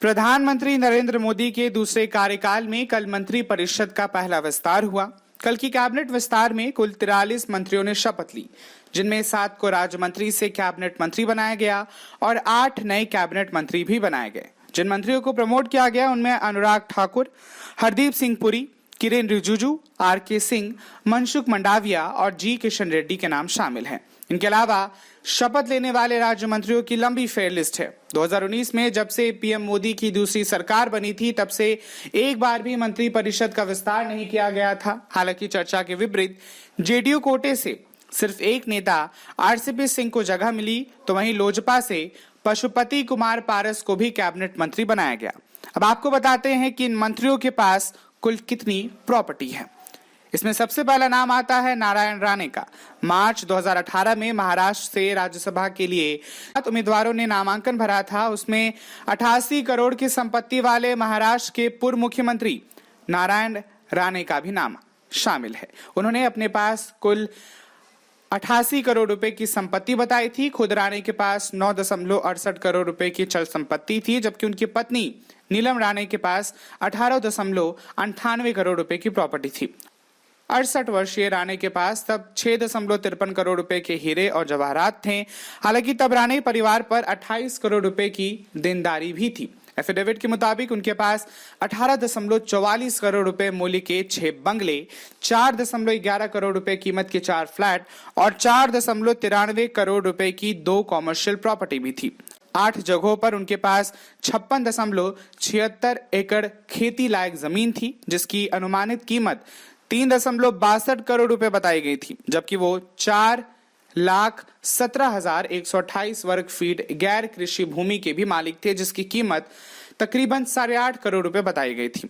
प्रधानमंत्री नरेंद्र मोदी के दूसरे कार्यकाल में कल मंत्री परिषद का पहला विस्तार हुआ। कल की कैबिनेट विस्तार में कुल 43 मंत्रियों ने शपथ ली, जिनमें 7 को राज्य मंत्री से कैबिनेट मंत्री बनाया गया और 8 नए कैबिनेट मंत्री भी बनाए गए। जिन मंत्रियों को प्रमोट किया गया उनमें अनुराग ठाकुर, हरदीप सिंह पुरी, किरेन रिजिजू, आर.के. सिंह, मनसुख मंडाविया और जी. किशन रेड्डी के नाम शामिल हैं। इनके अलावा शपथ लेने वाले राज्य मंत्रियों की लंबी फेयर लिस्ट है। 2019 में जब से पीएम मोदी की दूसरी सरकार बनी थी, तब से एक बार भी मंत्री परिषद का विस्तार नहीं किया गया था। हालांकि चर्चा के विपरीत जेडीयू कोटे से सिर्फ एक नेता आरसीपी सिंह को जगह मिली, तो वहीं लोजपा से पशुपति कुमार पारस को भी कैबिनेट मंत्री बनाया गया। अब आपको बताते हैं कि इन मंत्रियों के पास कुल कितनी प्रॉपर्टी है। इसमें सबसे पहला नाम आता है नारायण राणे का। मार्च 2018 में महाराष्ट्र से राज्यसभा के लिए उम्मीदवारों ने नामांकन भरा था। उसमें 88 करोड़ की संपत्ति वाले महाराष्ट्र के पूर्व मुख्यमंत्री नारायण राणे का भी नाम शामिल है। उन्होंने अपने पास कुल 88 करोड़ रुपए की संपत्ति बताई थी। खुद राणे के पास 9.68 करोड़ रुपए की चल संपत्ति थी, जबकि उनकी पत्नी नीलम राणे के पास 18.98 करोड़ रुपए की प्रॉपर्टी थी। 68 वर्षीय राणे के पास तब 6.53 करोड़ रुपए के हीरे और जवाहरात थे। हालांकि तब राणे परिवार पर 28 करोड़ रुपए की देनदारी भी थी। एफिडेविट के मुताबिक उनके पास 18.44 करोड़ रुपए मूल्य के 6 बंगले, 4.11 करोड़ रुपए कीमत के 4 फ्लैट और 4.93 करोड़ रुपए की 2 कॉमर्शियल प्रॉपर्टी भी थी। 8 जगहों पर उनके पास 56.76 एकड़ खेती लायक जमीन थी, जिसकी अनुमानित कीमत 3.62 करोड़ रुपए बताई गई थी, जबकि वो 4,17,128 वर्ग फीट गैर कृषि भूमि के भी मालिक थे, जिसकी कीमत तकरीबन 8.5 करोड़ रुपए बताई गई थी।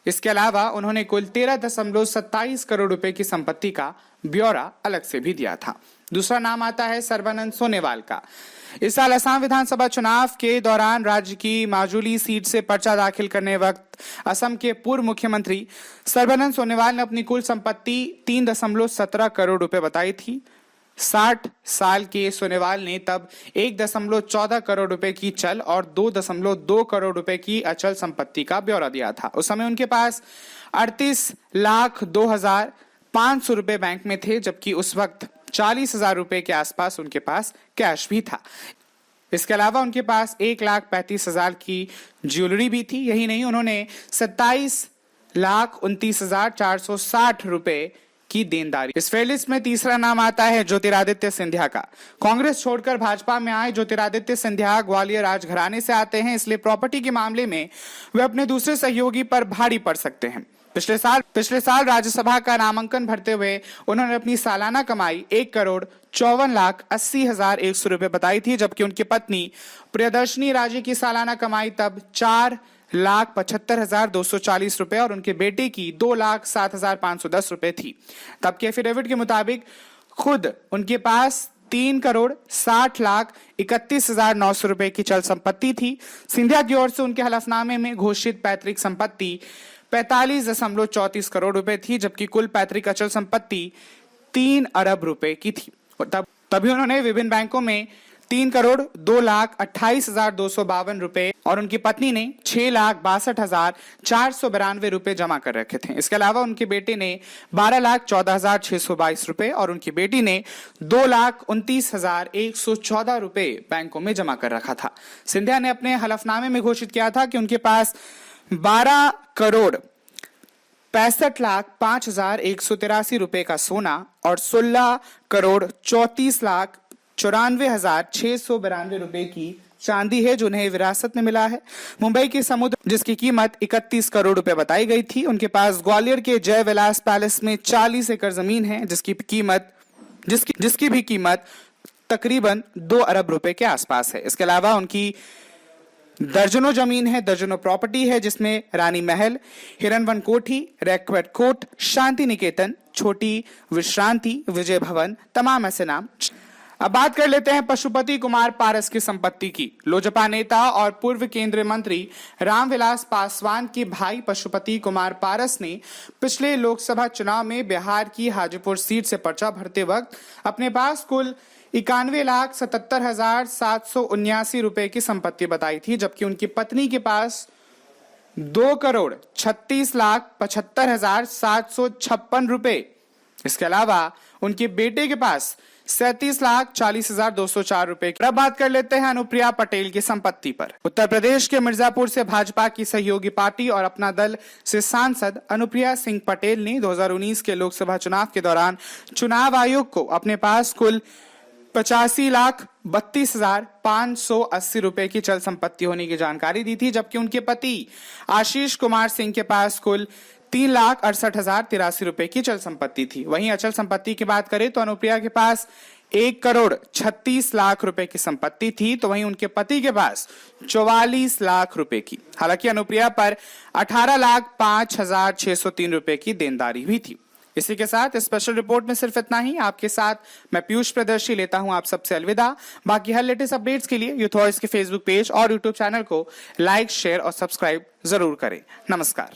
इसके अलावा उन्होंने कुल 13.27 करोड़ रुपए की संपत्ति का ब्यौरा अलग से भी दिया था। दूसरा नाम आता है सर्बानंद सोनोवाल का। इस साल असम विधानसभा चुनाव के दौरान राज्य की माजुली सीट से पर्चा दाखिल करने वक्त असम के पूर्व मुख्यमंत्री सर्बानंद सोनोवाल ने अपनी कुल संपत्ति 3.17 करोड़ रुपए बताई थी। 60 साल के सोनोवाल ने तब 1.14 करोड़ रुपए की चल और 2.2 करोड़ रुपए की अचल संपत्ति का ब्यौरा दिया था। उस समय उनके पास 38,02,500 रुपए बैंक में थे, जबकि उस वक्त 40,000 रुपए के आसपास उनके पास कैश भी था। इसके अलावा उनके पास 1,35,000 की ज्वेलरी भी थी। यही नहीं, उन्होंने 27,29,460 रुपए की देनदारी। इस फेलिस्ट में तीसरा नाम आता है ज्योतिरादित्य सिंधिया का। कांग्रेस छोड़कर भाजपा में आए ज्योतिरादित्य सिंधिया ग्वालियर राजघराने से आते हैं, इसलिए प्रॉपर्टी के मामले में वे अपने दूसरे सहयोगी पर भारी पड़ सकते हैं। पिछले साल राज्यसभा का नामांकन भरते हुए उन्होंने अपनी सालाना कमाई 1,54,80,100 रुपए बताई थी, जबकि उनकी पत्नी प्रियदर्शनी राजे की सालाना कमाई तब 4,75,240 रुपए और उनके बेटे की 2,07,510 रुपए थी। तब के एफिडेविट के मुताबिक खुद उनके पास 3,60,31,900 रुपए की चल संपत्ति थी। सिंधिया की ओर से उनके हलफनामे में घोषित पैतृक संपत्ति 45.34 करोड़ रुपए थी, जबकि कुल पैतृक अचल संपत्ति 3 अरब रुपए की थी। तभी उन्होंने विभिन्न बैंकों में 3,02,28,252 रुपए और उनकी पत्नी ने 6,62,492 रुपए जमा कर रखे थे। इसके अलावा उनके बेटे ने 12,14,622 रुपए और उनकी बेटी ने 2,29,114 रुपए बैंकों में जमा कर रखा था। सिंधिया ने अपने हलफनामे में घोषित किया था कि उनके पास 12,65,05,183 रुपए का सोना और 16,34,94,692 रुपए की चांदी है, जो उन्हें विरासत में मिला है। मुंबई के समुद्र, जिसकी कीमत 31 करोड़ रुपए बताई गई थी। उनके पास ग्वालियर के जय विलास पैलेस में 40 एकड़ जमीन है, जिसकी भी कीमत तकरीबन 2 अरब रुपए के आसपास है। इसके अलावा उनकी दर्जनों जमीन है, दर्जनों प्रॉपर्टी है, जिसमें रानी महल, हिरनवन कोठी, रैकवेट कोर्ट, शांति निकेतन, छोटी विश्रांति, विजय भवन, तमाम ऐसे नाम। अब बात कर लेते हैं पशुपति कुमार पारस की संपत्ति की। लोजपा नेता और पूर्व केंद्रीय मंत्री रामविलास पासवान के भाई पशुपति कुमार पारस ने पिछले लोकसभा चुनाव में बिहार की हाजीपुर सीट से पर्चा भरते वक्त अपने पास कुल 91,77,779 रुपए की संपत्ति बताई थी, जबकि उनकी पत्नी के पास 2,36,75,756 रुपए। इसके अलावा उनके बेटे के पास 37,40,204 रुपए। अब बात कर लेते हैं अनुप्रिया पटेल की संपत्ति पर। उत्तर प्रदेश के मिर्जापुर से भाजपा की सहयोगी पार्टी और अपना दल से सांसद अनुप्रिया सिंह पटेल ने 2019 के लोकसभा चुनाव के दौरान चुनाव आयोग को अपने पास कुल 85,32,580 रुपए की चल संपत्ति होने की जानकारी दी थी, जबकि उनके पति आशीष कुमार सिंह के पास कुल 3,68,083 रुपए की चल संपत्ति थी। वहीं अचल संपत्ति की बात करें तो अनुप्रिया के पास 1,36,00,000 रुपए की संपत्ति थी, तो वहीं उनके पति के पास 44 लाख रुपए की। हालांकि अनुप्रिया पर 18,05,603 रुपए की देनदारी भी थी। इसी के साथ स्पेशल रिपोर्ट में सिर्फ इतना ही। आपके साथ मैं पीयूष प्रदर्शी लेता हूं आप सबसे अलविदा। बाकी हर लेटेस्ट अपडेट्स के लिए यूथ वॉइस के फेसबुक पेज और यूट्यूब चैनल को लाइक, शेयर और सब्सक्राइब जरूर करें। नमस्कार।